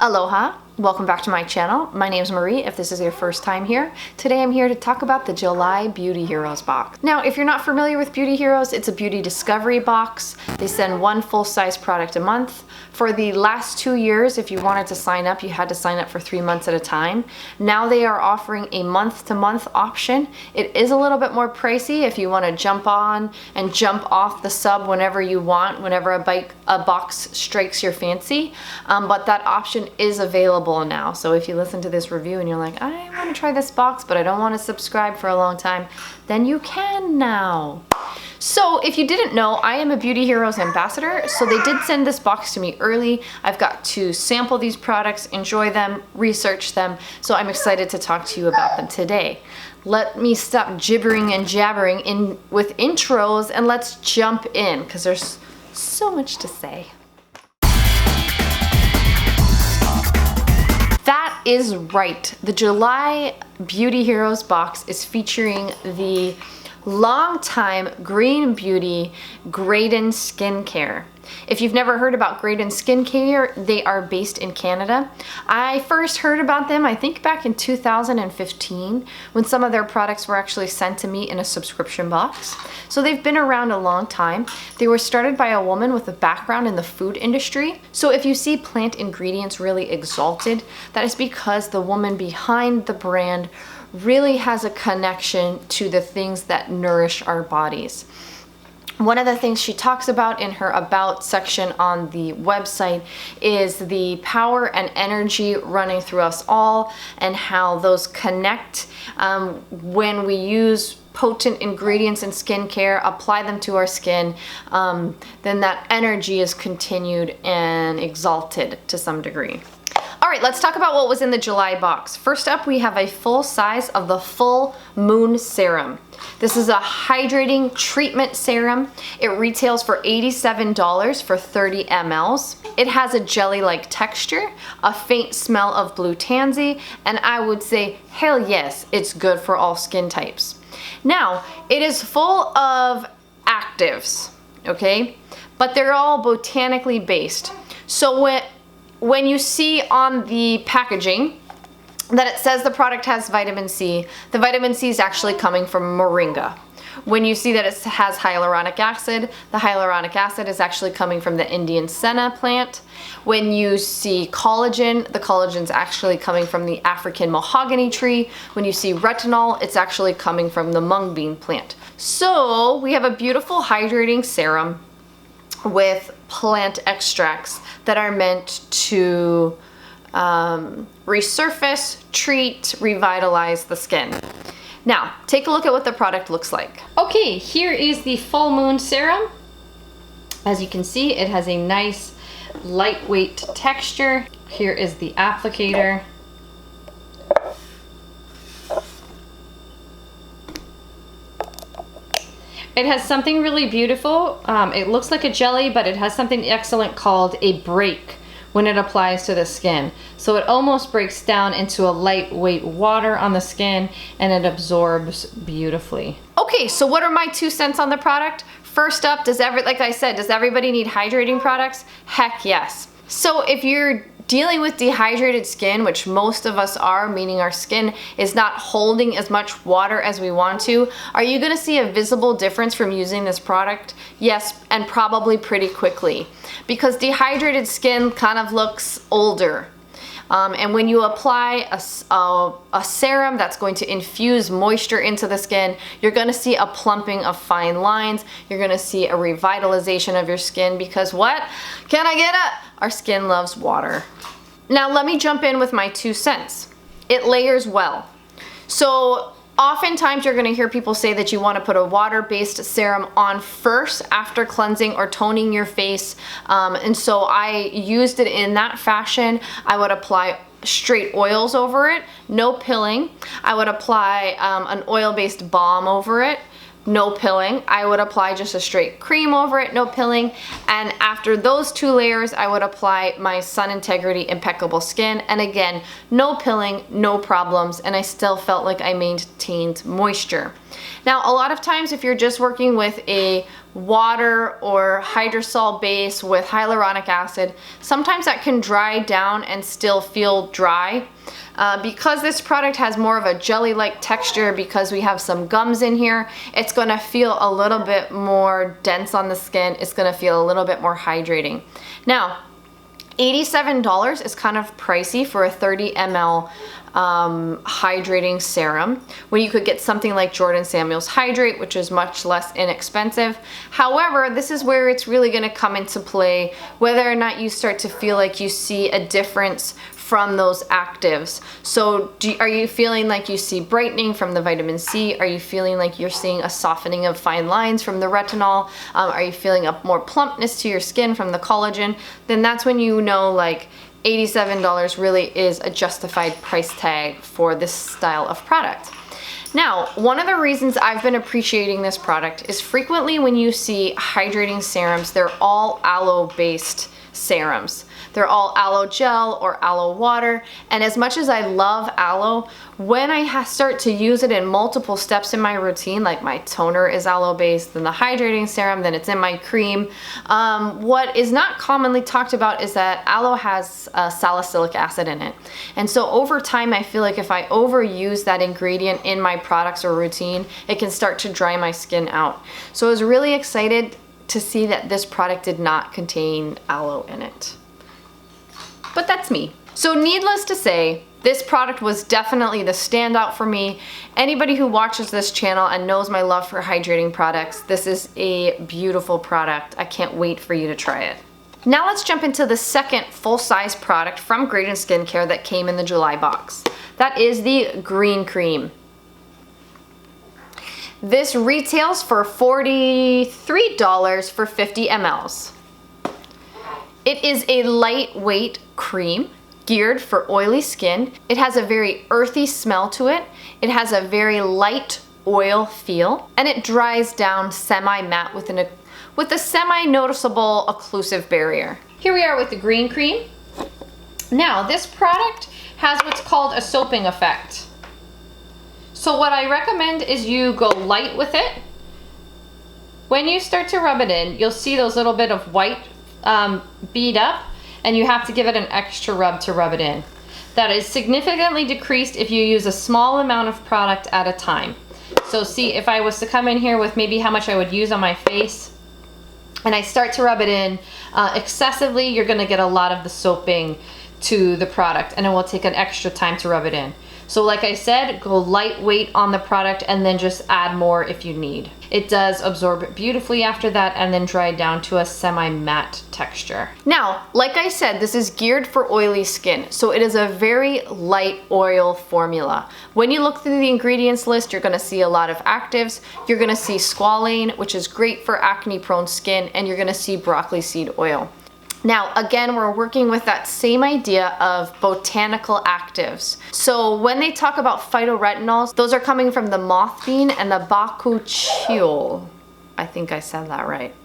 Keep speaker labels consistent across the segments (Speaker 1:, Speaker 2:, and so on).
Speaker 1: Aloha, welcome back to my channel. My name is Marie if this is your first time here. Today I'm here to talk about the July Beauty Heroes box. Now if you're not familiar with Beauty Heroes, it's a beauty discovery box. They send one full-size product a month. For the last 2 years, if you wanted to sign up, you had to sign up for 3 months at a time. Now they are offering a month-to-month option. It is a little bit more pricey if you want to jump on and jump off the sub whenever you want, whenever a box strikes your fancy, but that option is available now. So if you listen to this review and you're like, I want to try this box but I don't want to subscribe for a long time, then you can now. So if you didn't know, I am a Beauty Heroes ambassador, so they did send this box to me early. I've got to sample these products, enjoy them, research them, so I'm excited to talk to you about them today. Let me stop gibbering and jabbering with intros and let's jump in because there's so much to say. That is right. The July Beauty Heroes box is featuring the longtime green beauty Graydon Skincare. If you've never heard about Graydon Skincare, they are based in Canada. I first heard about them, I think back in 2015, when some of their products were actually sent to me in a subscription box. So they've been around a long time. They were started by a woman with a background in the food industry. So if you see plant ingredients really exalted, that is because the woman behind the brand really has a connection to the things that nourish our bodies. One of the things she talks about in her About section on the website is the power and energy running through us all and how those connect when we use potent ingredients in skincare, apply them to our skin, then that energy is continued and exalted to some degree. All right, let's talk about what was in the July box. First up, we have a full size of the Full Moon Serum. This is a hydrating treatment serum. It retails for $87 for 30 mLs. It has a jelly-like texture, a faint smell of blue tansy, and I would say, hell yes, it's good for all skin types. Now, it is full of actives, okay? But they're all botanically based. So when you see on the packaging that it says the product has vitamin C, the vitamin C is actually coming from moringa. When you see that it has hyaluronic acid, the hyaluronic acid is actually coming from the Indian senna plant. When you see collagen, the collagen is actually coming from the African mahogany tree. When you see retinol, it's actually coming from the mung bean plant. So we have a beautiful hydrating serum with plant extracts that are meant to resurface, treat, revitalize the skin. Now, take a look at what the product looks like. Okay, here is the Full Moon Serum. As you can see, it has a nice lightweight texture. Here is the applicator. It has something really beautiful. It looks like a jelly, but it has something excellent called a break when it applies to the skin. So it almost breaks down into a lightweight water on the skin and it absorbs beautifully. Okay, so what are my 2 cents on the product? First up, like I said, does everybody need hydrating products? Heck yes. So if you're dealing with dehydrated skin, which most of us are, meaning our skin is not holding as much water as we want to, are you gonna see a visible difference from using this product? Yes, and probably pretty quickly. Because dehydrated skin kind of looks older. And when you apply a serum that's going to infuse moisture into the skin, you're gonna see a plumping of fine lines. You're gonna see a revitalization of your skin because what? Can I get it? Our skin loves water. Now let me jump in with my 2 cents. It layers well. So oftentimes you're gonna hear people say that you wanna put a water-based serum on first after cleansing or toning your face. And so I used it in that fashion. I would apply straight oils over it, no pilling. I would apply an oil-based balm over it, no pilling. I would apply just a straight cream over it, no pilling. And after those 2 layers, I would apply my Sun Integrity Impeccable Skin. And again, no pilling, no problems. And I still felt like I maintained moisture. Now, a lot of times if you're just working with a water or hydrosol base with hyaluronic acid, sometimes that can dry down and still feel dry. Because this product has more of a jelly-like texture, because we have some gums in here, it's gonna feel a little bit more dense on the skin. It's gonna feel a little bit more hydrating. Now, $87 is kind of pricey for a 30 ml hydrating serum, when you could get something like Jordan Samuel's Hydrate, which is much less inexpensive. However, this is where it's really going to come into play, whether or not you start to feel like you see a difference from those actives. So are you feeling like you see brightening from the vitamin C? Are you feeling like you're seeing a softening of fine lines from the retinol? Are you feeling a more plumpness to your skin from the collagen? Then that's when you know, like, $87 really is a justified price tag for this style of product. Now, one of the reasons I've been appreciating this product is frequently when you see hydrating serums, they're all aloe-based serums. They're all aloe gel or aloe water, and as much as I love aloe, when I start to use it in multiple steps in my routine, like my toner is aloe based, then the hydrating serum, then it's in my cream, what is not commonly talked about is that aloe has salicylic acid in it. And so over time, I feel like if I overuse that ingredient in my products or routine, it can start to dry my skin out. So I was really excited to see that this product did not contain aloe in it. But that's me. So needless to say, this product was definitely the standout for me. Anybody who watches this channel and knows my love for hydrating products, this is a beautiful product. I can't wait for you to try it. Now let's jump into the second full-size product from Graydon Skincare that came in the July box. That is the Green Cream. This retails for $43 for 50 mLs. It is a lightweight cream geared for oily skin. It has a very earthy smell to it. It has a very light oil feel, and it dries down semi-matte with a semi-noticeable occlusive barrier. Here we are with the Green Cream. Now, this product has what's called a soaping effect. So what I recommend is you go light with it. When you start to rub it in, you'll see those little bit of white bead up, and you have to give it an extra rub to rub it in. That is significantly decreased if you use a small amount of product at a time. So see, if I was to come in here with maybe how much I would use on my face, and I start to rub it in excessively, you're gonna get a lot of the soaping to the product, and it will take an extra time to rub it in. So like I said, go lightweight on the product and then just add more if you need. It does absorb beautifully after that and then dry down to a semi-matte texture. Now, like I said, this is geared for oily skin, so it is a very light oil formula. When you look through the ingredients list, you're gonna see a lot of actives. You're gonna see squalane, which is great for acne-prone skin, and you're gonna see broccoli seed oil. Now, again, we're working with that same idea of botanical actives. So when they talk about phytoretinols, those are coming from the Moth Bean and the Bakuchiol. I think I said that right.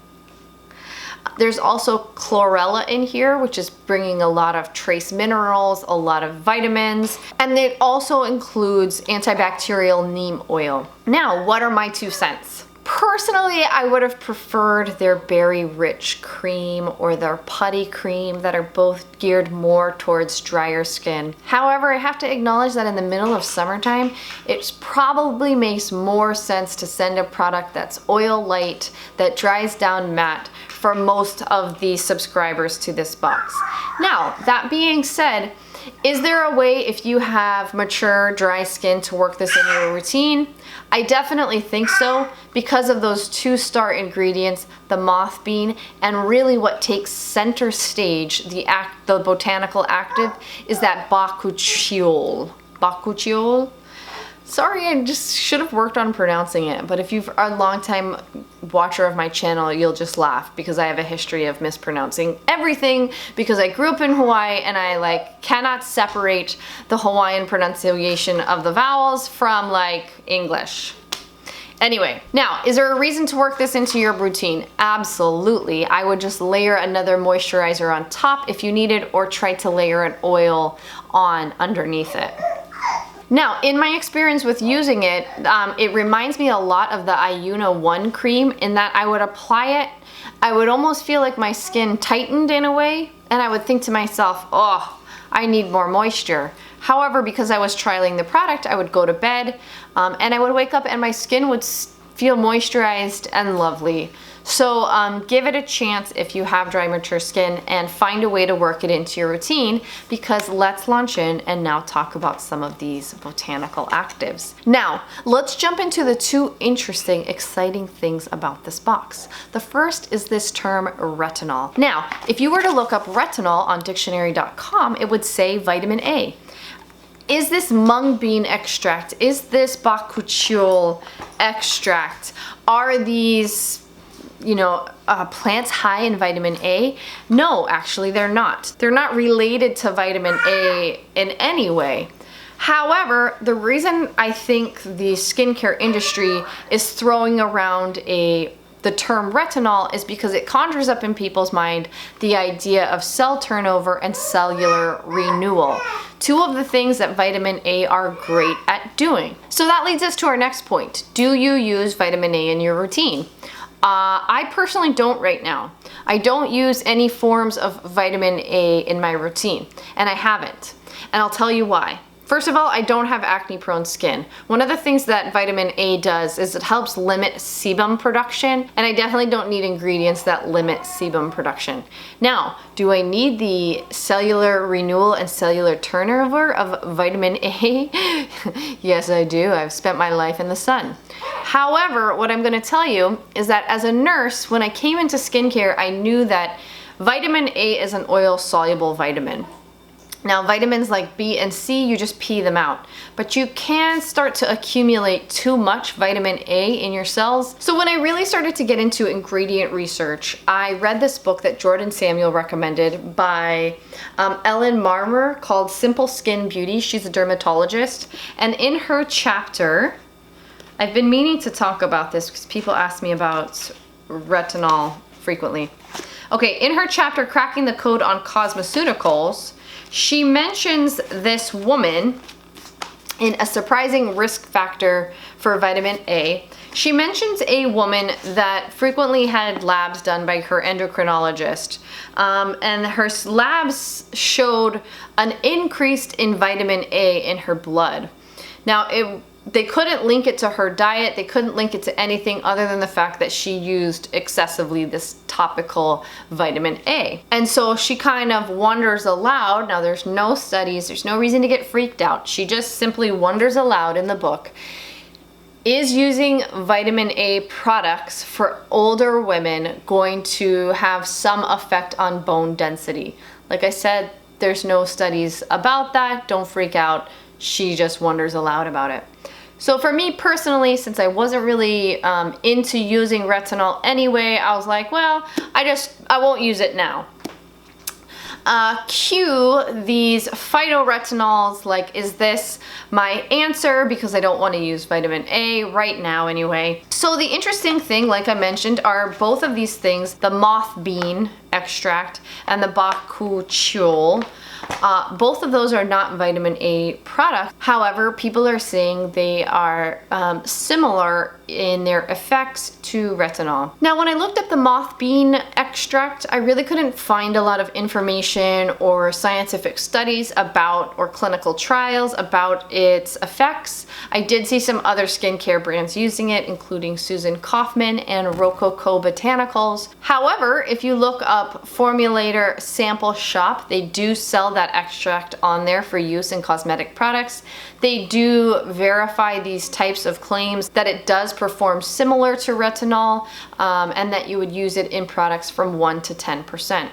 Speaker 1: There's also chlorella in here, which is bringing a lot of trace minerals, a lot of vitamins, and it also includes antibacterial neem oil. Now, what are my 2 cents? Personally, I would have preferred their Berry Rich cream or their Putty cream that are both geared more towards drier skin. However, I have to acknowledge that in the middle of summertime, it probably makes more sense to send a product that's oil light, that dries down matte for most of the subscribers to this box. Now, that being said, is there a way, if you have mature, dry skin, to work this in your routine? I definitely think so, because of those 2 star ingredients, the Moth Bean, and really what takes center stage, the botanical active, is that Bakuchiol. Bakuchiol? Sorry, I just should have worked on pronouncing it, but if you're a long-time watcher of my channel, you'll just laugh because I have a history of mispronouncing everything because I grew up in Hawaii and I cannot separate the Hawaiian pronunciation of the vowels from English. Anyway, now, is there a reason to work this into your routine? Absolutely. I would just layer another moisturizer on top if you needed, or try to layer an oil on underneath it. Now, in my experience with using it, it reminds me a lot of the Iuna 1 cream in that I would apply it, I would almost feel like my skin tightened in a way, and I would think to myself, oh, I need more moisture. However, because I was trialing the product, I would go to bed and I would wake up and my skin would feel moisturized and lovely. So give it a chance if you have dry, mature skin, and find a way to work it into your routine, because let's launch in and now talk about some of these botanical actives. Now, let's jump into the two interesting, exciting things about this box. The first is this term retinol. Now, if you were to look up retinol on dictionary.com, it would say vitamin A. Is this mung bean extract? Is this Bakuchiol extract? Are these plants high in vitamin A? No, actually they're not. They're not related to vitamin A in any way. However, the reason I think the skincare industry is throwing around the term retinol is because it conjures up in people's mind the idea of cell turnover and cellular renewal. Two of the things that vitamin A are great at doing. So that leads us to our next point. Do you use vitamin A in your routine? I personally don't right now. I don't use any forms of vitamin A in my routine, and I haven't. And I'll tell you why. First of all, I don't have acne-prone skin. One of the things that vitamin A does is it helps limit sebum production, and I definitely don't need ingredients that limit sebum production. Now, do I need the cellular renewal and cellular turnover of vitamin A? Yes, I do. I've spent my life in the sun. However, what I'm going to tell you is that as a nurse, when I came into skincare, I knew that vitamin A is an oil-soluble vitamin. Now, vitamins like B and C, you just pee them out. But you can start to accumulate too much vitamin A in your cells. So when I really started to get into ingredient research, I read this book that Jordan Samuel recommended by Ellen Marmer called Simple Skin Beauty. She's a dermatologist. And in her chapter, I've been meaning to talk about this because people ask me about retinol frequently. Okay, in her chapter, Cracking the Code on Cosmeceuticals, she mentions this woman in a surprising risk factor for vitamin A. She mentions a woman that frequently had labs done by her endocrinologist, and her labs showed an increase in vitamin A in her blood. Now, they couldn't link it to her diet, they couldn't link it to anything other than the fact that she used excessively this topical vitamin A. And so she kind of wonders aloud, now there's no studies, there's no reason to get freaked out, she just simply wonders aloud in the book, is using vitamin A products for older women going to have some effect on bone density? Like I said, there's no studies about that, don't freak out, she just wonders aloud about it. So for me personally, since I wasn't really into using retinol anyway, I was like, well, I won't use it now. Cue these phytoretinols, like, is this my answer? Because I don't want to use vitamin A right now anyway. So the interesting thing, like I mentioned, are both of these things, the Moth Bean extract and the Bakuchiol. Both of those are not vitamin A products. However, people are saying they are similar in their effects to retinol. Now, when I looked up the Moth Bean extract, I really couldn't find a lot of information or scientific studies about, or clinical trials about its effects. I did see some other skincare brands using it, including Susan Kaufman and Rococo Botanicals. However, if you look up Formulator Sample Shop, they do sell that extract on there for use in cosmetic products. They do verify these types of claims that it does perform similar to retinol, and that you would use it in products from 1 to 10%.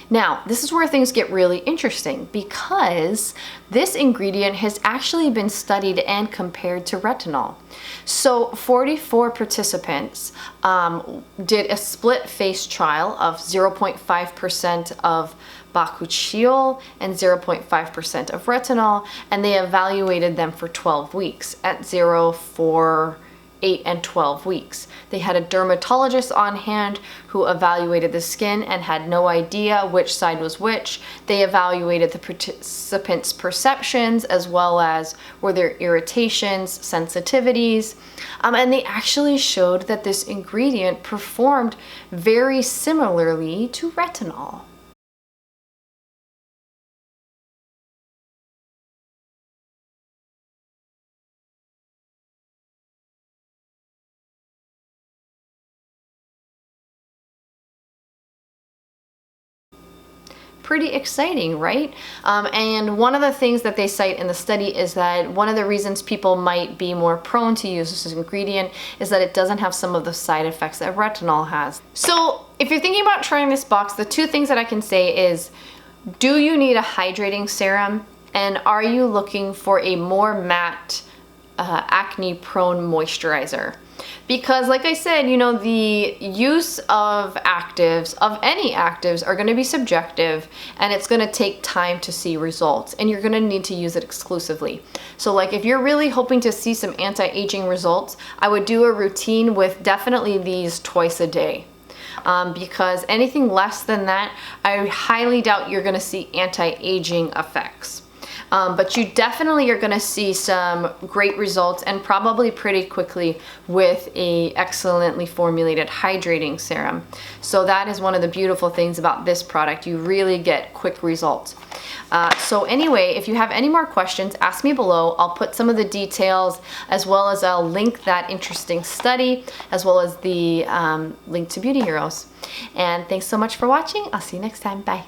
Speaker 1: Now, this is where things get really interesting, because this ingredient has actually been studied and compared to retinol. So 44 participants did a split face trial of 0.5% of Bakuchiol and 0.5% of retinol, and they evaluated them for 12 weeks at 0, 4, 8 and 12 weeks. They had a dermatologist on hand who evaluated the skin and had no idea which side was which. They evaluated the participants' perceptions as well as were there irritations, sensitivities, and they actually showed that this ingredient performed very similarly to retinol. Pretty exciting, right? And one of the things that they cite in the study is that one of the reasons people might be more prone to use this ingredient is that it doesn't have some of the side effects that retinol has. So if you're thinking about trying this box, the two things that I can say is, do you need a hydrating serum? And are you looking for a more matte, acne-prone moisturizer? Because like I said, you know, the use of actives, of any actives, are going to be subjective, and it's going to take time to see results, and you're going to need to use it exclusively. So like if you're really hoping to see some anti-aging results, I would do a routine with definitely these twice a day. Because anything less than that, I highly doubt you're going to see anti-aging effects. But you definitely are going to see some great results, and probably pretty quickly, with a excellently formulated hydrating serum. So that is one of the beautiful things about this product. You really get quick results. So anyway, if you have any more questions, ask me below. I'll put some of the details, as well as I'll link that interesting study, as well as the link to Beauty Heroes. And thanks so much for watching. I'll see you next time. Bye.